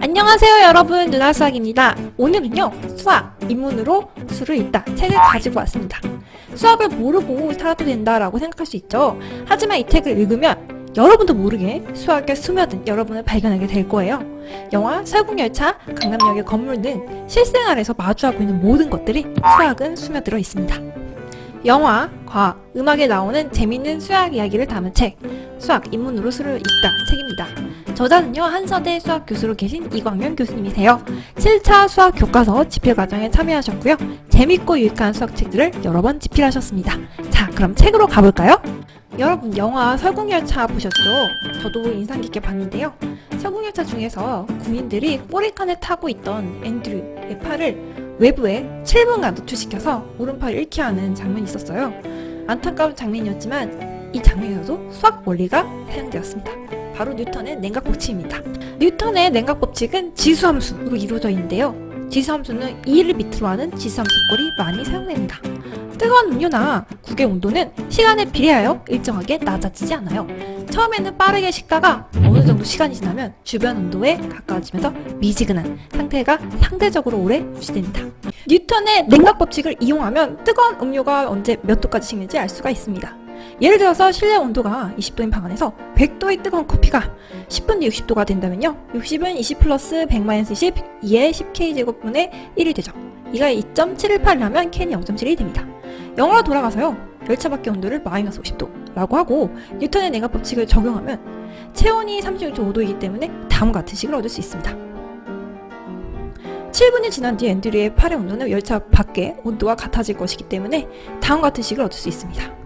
안녕하세요 여러분, 누나수학입니다. 오늘은요 수학, 인문으로 수를 읽다 책을 가지고 왔습니다. 수학을 모르고 살아도 된다라고 생각할 수 있죠. 하지만 이 책을 읽으면 여러분도 모르게 수학에 스며든 여러분을 발견하게 될 거예요. 영화, 설국열차, 강남역의 건물 등 실생활에서 마주하고 있는 모든 것들이 수학은 스며들어 있습니다. 영화, 과학, 음악에 나오는 재밌는 수학 이야기를 담은 책, 수학, 인문으로 수를 읽다 책입니다. 저자는요, 한서대 수학 교수로 계신 이광현 교수님이세요. 7차 수학 교과서 집필 과정에 참여하셨고요. 재밌고 유익한 수학 책들을 여러 번 집필하셨습니다. 자, 그럼 책으로 가볼까요? 여러분, 영화 설국열차 보셨죠? 저도 인상 깊게 봤는데요. 설국열차 중에서 군인들이 꼬리칸에 타고 있던 앤드류의 팔을 외부에 7분간 노출시켜서 오른팔을 잃게 하는 장면이 있었어요. 안타까운 장면이었지만 이 장면에서도 수학 원리가 사용되었습니다. 바로 뉴턴의 냉각법칙입니다. 뉴턴의 냉각법칙은 지수함수로 이루어져 있는데요. 지수함수는 2를 밑으로 하는 지수함수꼴이 많이 사용됩니다. 뜨거운 음료나 국의 온도는 시간에 비례하여 일정하게 낮아지지 않아요. 처음에는 빠르게 식다가 어느 정도 시간이 지나면 주변 온도에 가까워지면서 미지근한 상태가 상대적으로 오래 유지됩니다. 뉴턴의 냉각법칙을 이용하면 뜨거운 음료가 언제 몇 도까지 식는지 알 수가 있습니다. 예를 들어서 실내 온도가 20도인 방 안에서 100도의 뜨거운 커피가 10분 뒤 60도가 된다면요. 60은 20 플러스 100 마이너스 10, 2의 10k제곱분의 1이 되죠. 이가 2.718이라면 K는 0.71이 됩니다. 영어로 돌아가서요. 열차 밖의 온도를 마이너스 50도라고 하고 뉴턴의 냉각법칙을 적용하면 체온이 36.5도이기 때문에 다음과 같은 식을 얻을 수 있습니다. 7분이 지난 뒤 앤드류의 팔의 온도는 열차 밖의 온도와 같아질 것이기 때문에 다음과 같은 식을 얻을 수 있습니다.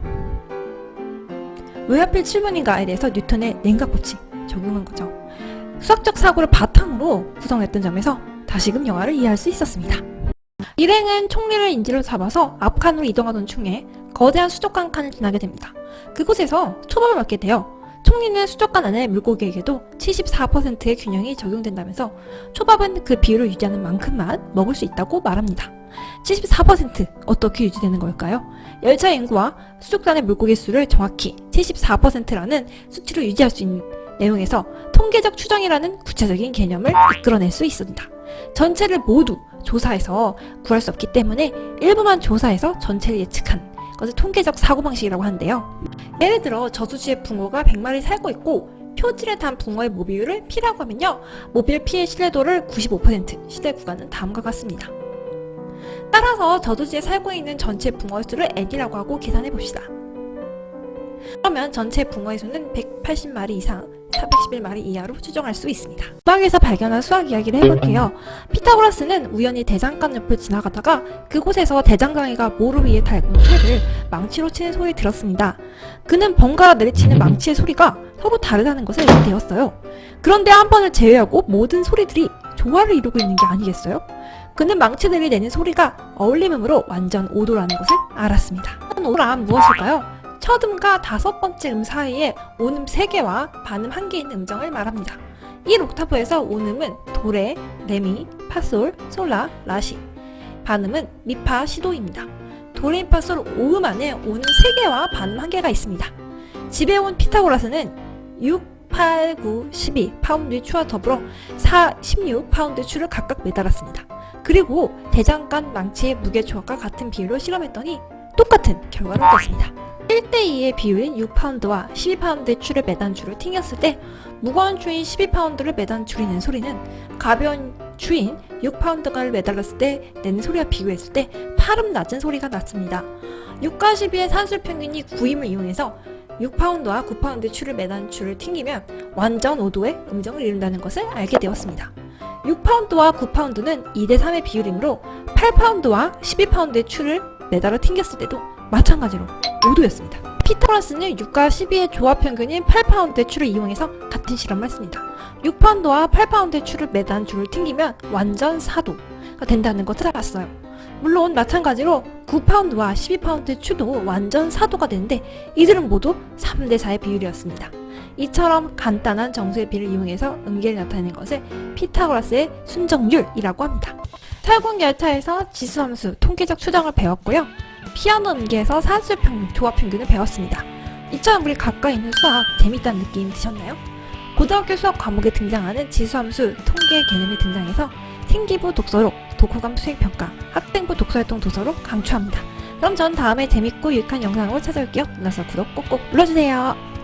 왜 하필 7분인가에 대해서 뉴턴의 냉각법칙 적용한 거죠. 수학적 사고를 바탕으로 구성했던 점에서 다시금 영화를 이해할 수 있었습니다. 일행은 총리를 인질로 잡아서 앞칸으로 이동하던 중에 거대한 수족관 칸을 지나게 됩니다. 그곳에서 초밥을 먹게 돼요. 총리는 수족관 안에 물고기에게도 74%의 균형이 적용된다면서 초밥은 그 비율을 유지하는 만큼만 먹을 수 있다고 말합니다. 74% 어떻게 유지되는 걸까요? 열차 인구와 수족관의 물고기 수를 정확히 74%라는 수치로 유지할 수 있는 내용에서 통계적 추정이라는 구체적인 개념을 이끌어낼 수 있습니다. 전체를 모두 조사해서 구할 수 없기 때문에 일부만 조사해서 전체를 예측한 것을 통계적 사고방식이라고 하는데요. 예를 들어 저수지에 붕어가 100마리 살고 있고 표질에 단 붕어의 모비율을 P라고 하면요. 모비율 P의 신뢰도를 95%, 신뢰 구간은 다음과 같습니다. 따라서 저수지에 살고 있는 전체 붕어의 수를 N이라고 하고 계산해 봅시다. 그러면 전체 붕어의 수는 180마리 이상, 411마리 이하로 추정할 수 있습니다. 수학에서 발견한 수학 이야기를 해볼게요. 피타고라스는 우연히 대장간 옆을 지나가다가 그곳에서 대장강이가 모루 위에 달군 쇠를 망치로 치는 소리를 들었습니다. 그는 번갈아 내리치는 망치의 소리가 서로 다르다는 것을 알게 되었어요. 그런데 한 번을 제외하고 모든 소리들이 조화를 이루고 있는 게 아니겠어요? 그는 망치들이 내는 소리가 어울림음으로 완전 오도라는 것을 알았습니다. 오도란 무엇일까요? 첫 음과 다섯 번째 음 사이에 온음 3개와 반음 1개 있는 음정을 말합니다. 1옥타브에서 온음은 도레, 레미, 파솔, 솔라, 라시, 반음은 미파, 시도입니다. 도레미파솔 5음 안에 온음 3개와 반음 1개가 있습니다. 집에 온 피타고라스는 6, 8, 9, 12 파운드의 추와 더불어 4, 16 파운드의 추를 각각 매달았습니다. 그리고 대장간 망치의 무게추와 같은 비율로 실험했더니 똑같은 결과를 얻었습니다. 1대2의 비율인 6파운드와 12파운드의 추를 매단 줄을 튕겼을 때 무거운 추인 12파운드를 매단 줄이 내는 소리는 가벼운 추인 6파운드를 매달았을 때 내는 소리와 비교했을 때 8음 낮은 소리가 났습니다. 6과 12의 산술 평균이 9임을 이용해서 6파운드와 9파운드의 추를 매단 줄을 튕기면 완전 5도의 음정을 이룬다는 것을 알게 되었습니다. 6파운드와 9파운드는 2대3의 비율이므로 8파운드와 12파운드의 추를 매달아 튕겼을 때도 마찬가지로 5도였습니다. 피타고라스는 6과 12의 조합 평균인 8파운드의 추를 이용해서 같은 실험을 했습니다. 6파운드와 8파운드의 추를 매단 줄을 튕기면 완전 4도가 된다는 것을 알았어요. 물론 마찬가지로 9파운드와 12파운드의 추도 완전 4도가 되는데 이들은 모두 3대4의 비율이었습니다. 이처럼 간단한 정수의 비를 이용해서 음계를 나타내는 것을 피타고라스의 순정률이라고 합니다. 설국열차에서 지수함수, 통계적 추정을 배웠고요. 피아노 음계에서 산술 조합 평균을 배웠습니다. 이처럼 우리 가까이 있는 수학 재밌다는 느낌 드셨나요? 고등학교 수학 과목에 등장하는 지수함수, 통계 개념이 등장해서 생기부 독서록, 독후감 수행평가, 학생부 독서활동 도서록 강추합니다. 그럼 전 다음에 재밌고 유익한 영상으로 찾아올게요. 눌러서 구독 꼭꼭 눌러주세요.